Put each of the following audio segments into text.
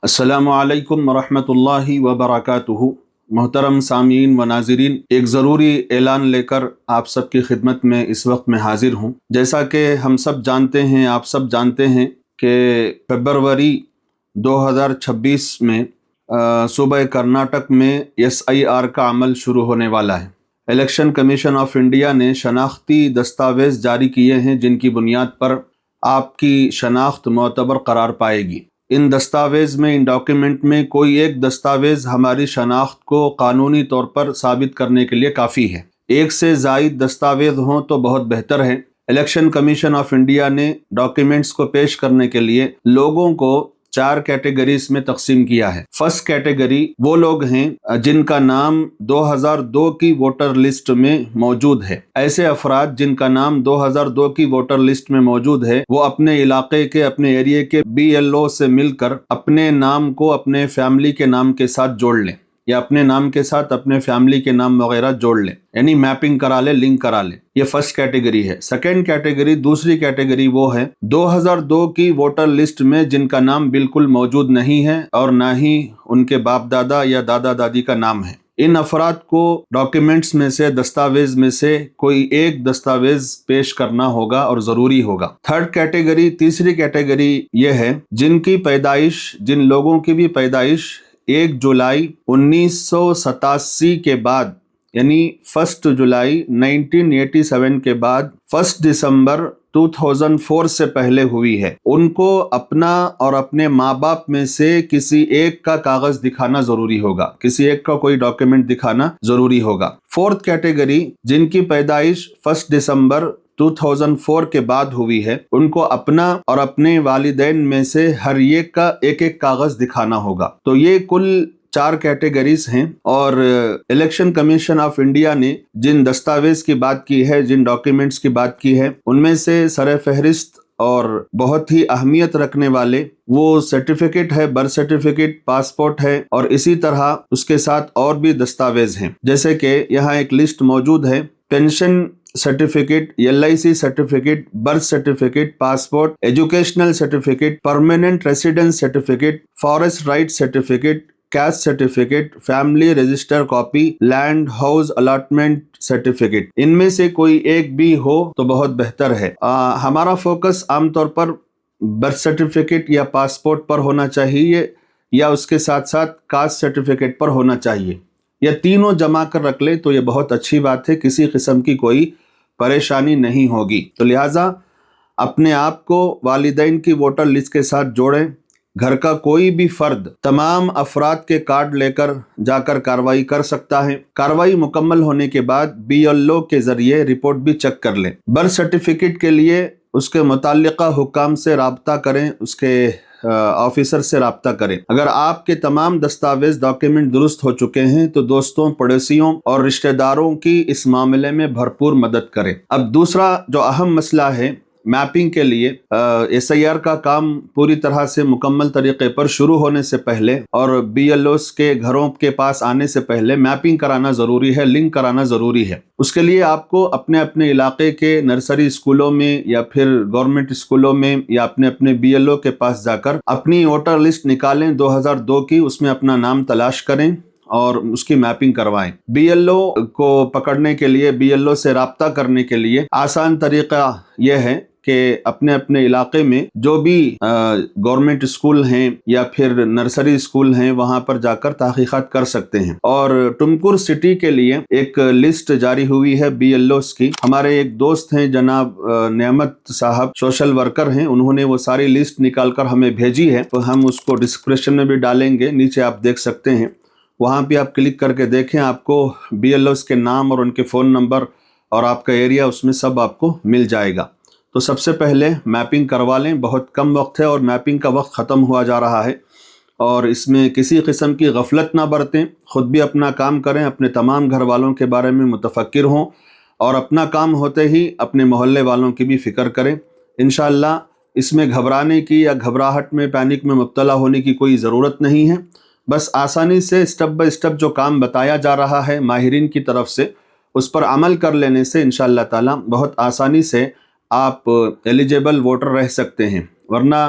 अस्सलामु अलैकुम वरहमतुल्लाहि वबरकातुहू। मोहतरम सामीन व नाज़रीन, एक ज़रूरी ऐलान लेकर आप सबकी खिदमत में इस वक्त मैं हाज़िर हूँ। जैसा कि हम सब जानते हैं, आप सब जानते हैं कि फरवरी 2026 में सूबा कर्नाटक में SIR का अमल शुरू होने वाला है। इलेक्शन कमीशन ऑफ इंडिया ने शनाख्ती दस्तावेज़ जारी किए हैं जिनकी बुनियाद पर आपकी शनाख्त मोतबर करार पाएगी। इन दस्तावेज़ में, इन डॉक्यूमेंट में कोई एक दस्तावेज़ हमारी शनाख्त को कानूनी तौर पर साबित करने के लिए काफ़ी है। एक से ज़ायद दस्तावेज़ हों तो बहुत बेहतर है। इलेक्शन कमीशन ऑफ इंडिया ने डॉक्यूमेंट्स को पेश करने के लिए लोगों को 4 कैटेगरीज में तकसीम किया है। फर्स्ट कैटेगरी वो लोग हैं जिनका नाम 2002 की वोटर लिस्ट में मौजूद है। ऐसे अफराद जिनका नाम 2002 की वोटर लिस्ट में मौजूद है, वो अपने इलाके के, अपने एरिया के BLO से मिलकर अपने नाम को अपने फैमिली के नाम के साथ जोड़ लें, या अपने नाम के साथ अपने फैमिली के नाम वगैरह जोड़ लें, यानी मैपिंग करा ले, लिंक करा ले। ये फर्स्ट कैटेगरी है। सेकेंड कैटेगरी, दूसरी कैटेगरी वो है 2002 की वोटर लिस्ट में जिनका नाम बिल्कुल मौजूद नहीं है और ना ही उनके बाप दादा या दादा दादी का नाम है। इन अफराद को डॉक्यूमेंट्स में से, दस्तावेज में से कोई एक दस्तावेज पेश करना होगा और जरूरी होगा। थर्ड कैटेगरी, तीसरी कैटेगरी ये है जिनकी पैदाइश, जिन लोगों की भी पैदाइश 1 जुलाई 1987 के बाद, यानी 1 जुलाई 1987 के बाद 1 दिसंबर 2004 से पहले हुई है, उनको अपना और अपने माँ बाप में से किसी एक का कागज दिखाना जरूरी होगा, किसी एक का कोई डॉक्यूमेंट दिखाना जरूरी होगा। फोर्थ कैटेगरी, जिनकी पैदाइश 1 दिसंबर 2004 के बाद हुई है, उनको अपना और अपने वालिदैन में से हर एक का एक एक कागज दिखाना होगा। तो ये कुल 4 कैटेगरीज हैं। और इलेक्शन कमीशन ऑफ इंडिया ने जिन दस्तावेज की बात की है, जिन डॉक्यूमेंट्स की बात की है, उनमें से सरे फहरिस्त और बहुत ही अहमियत रखने वाले वो सर्टिफिकेट है, बर्थ सर्टिफिकेट, पासपोर्ट है, और इसी तरह उसके साथ और भी दस्तावेज हैं। जैसे कि यहाँ एक लिस्ट मौजूद है: pension certificate, LIC certificate, birth certificate, passport, educational certificate, permanent residence certificate, forest right certificate, caste certificate, family register copy, land house allotment certificate. इनमें से कोई एक भी हो तो बहुत बेहतर है। हमारा फोकस आमतौर पर बर्थ सर्टिफिकेट या पासपोर्ट पर होना चाहिए, या उसके साथ साथ कास्ट सर्टिफिकेट पर होना चाहिए। या तीनों जमा कर रख ले तो ये बहुत अच्छी बात है, किसी किस्म की कोई परेशानी नहीं होगी। तो लिहाजा अपने आप को वालिदैन की वोटर लिस्ट के साथ जोड़ें। घर का कोई भी फर्द तमाम अफराद के कार्ड लेकर जाकर कार्रवाई कर सकता है। कार्रवाई मुकम्मल होने के बाद BLO के जरिए रिपोर्ट भी चेक कर लें। बर्थ सर्टिफिकेट के लिए उसके मुताल्लिका हुक्काम से राब्ता करें, उसके ऑफिसर से राब्ता करें। अगर आपके तमाम दस्तावेज, डॉक्यूमेंट दुरुस्त हो चुके हैं तो दोस्तों, पड़ोसियों और रिश्तेदारों की इस मामले में भरपूर मदद करें। अब दूसरा जो अहम मसला है, मैपिंग के लिए SIR का काम पूरी तरह से मुकम्मल तरीके पर शुरू होने से पहले और BLOs के घरों के पास आने से पहले मैपिंग कराना ज़रूरी है, लिंक कराना ज़रूरी है। उसके लिए आपको अपने अपने इलाके के नर्सरी स्कूलों में या फिर गवर्नमेंट स्कूलों में या अपने अपने BLO के पास जाकर अपनी वोटर लिस्ट निकालें 2002 की, उसमें अपना नाम तलाश करें और उसकी मैपिंग करवाएं। BLO को पकड़ने के लिए, BLO से राब्ता करने के लिए आसान तरीका यह है कि अपने अपने इलाके में जो भी गवर्नमेंट स्कूल हैं या फिर नर्सरी स्कूल हैं, वहां पर जाकर तहकीकात कर सकते हैं। और टुमकुर सिटी के लिए एक लिस्ट जारी हुई है BLOs की। हमारे एक दोस्त हैं जनाब नेमत साहब, सोशल वर्कर हैं, उन्होंने वो सारी लिस्ट निकाल कर हमें भेजी है, तो हम उसको डिस्क्रिप्शन में भी डालेंगे, नीचे आप देख सकते हैं। वहाँ पे आप क्लिक करके देखें, आपको BLOs के नाम और उनके फ़ोन नंबर और आपका एरिया, उसमें सब आपको मिल जाएगा। तो सबसे पहले मैपिंग करवा लें, बहुत कम वक्त है और मैपिंग का वक्त ख़त्म हुआ जा रहा है, और इसमें किसी किस्म की गफलत ना बरतें। ख़ुद भी अपना काम करें, अपने तमाम घर वालों के बारे में मुतफक्किर हों, और अपना काम होते ही अपने मोहल्ले वालों की भी फ़िक्र करें। इंशाअल्लाह इसमें घबराने की या घबराहट में, पैनिक में मुब्तला होने की कोई ज़रूरत नहीं है। बस आसानी से स्टेप बाय स्टेप जो काम बताया जा रहा है माहिरीन की तरफ से, उस पर अमल कर लेने से इंशाअल्लाह ताला बहुत आसानी से आप एलिजिबल वोटर रह सकते हैं। वरना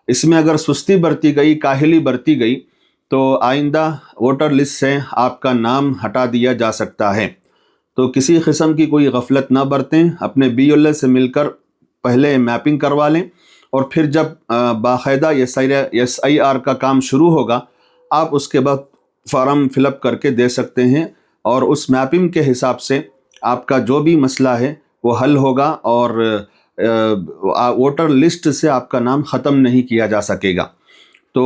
اس میں اگر سستی برتی گئی، کاہلی برتی گئی تو آئندہ ووٹر لسٹ سے آپ کا نام ہٹا دیا جا سکتا ہے۔ تو کسی قسم کی کوئی غفلت نہ برتیں، اپنے BLO سے مل کر پہلے میپنگ کروا لیں، اور پھر جب باقاعدہ SIR کا کام شروع ہوگا آپ اس کے بعد فارم فل اپ کر کے دے سکتے ہیں، اور اس میپنگ کے حساب سے آپ کا جو بھی مسئلہ ہے وہ حل ہوگا، اور ووٹر لسٹ سے آپ کا نام ختم نہیں کیا جا سکے گا۔ تو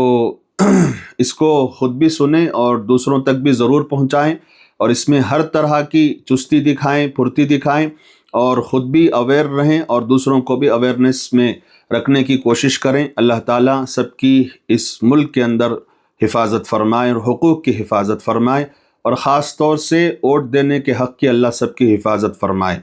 اس کو خود بھی سنیں اور دوسروں تک بھی ضرور پہنچائیں، اور اس میں ہر طرح کی چستی دکھائیں، پھرتی دکھائیں، اور خود بھی اویئر رہیں اور دوسروں کو بھی اویئرنیس میں رکھنے کی کوشش کریں۔ اللہ تعالیٰ سب کی اس ملک کے اندر حفاظت فرمائے اور حقوق کی حفاظت فرمائے، اور خاص طور سے ووٹ دینے کے حق کی اللہ سب کی حفاظت فرمائے۔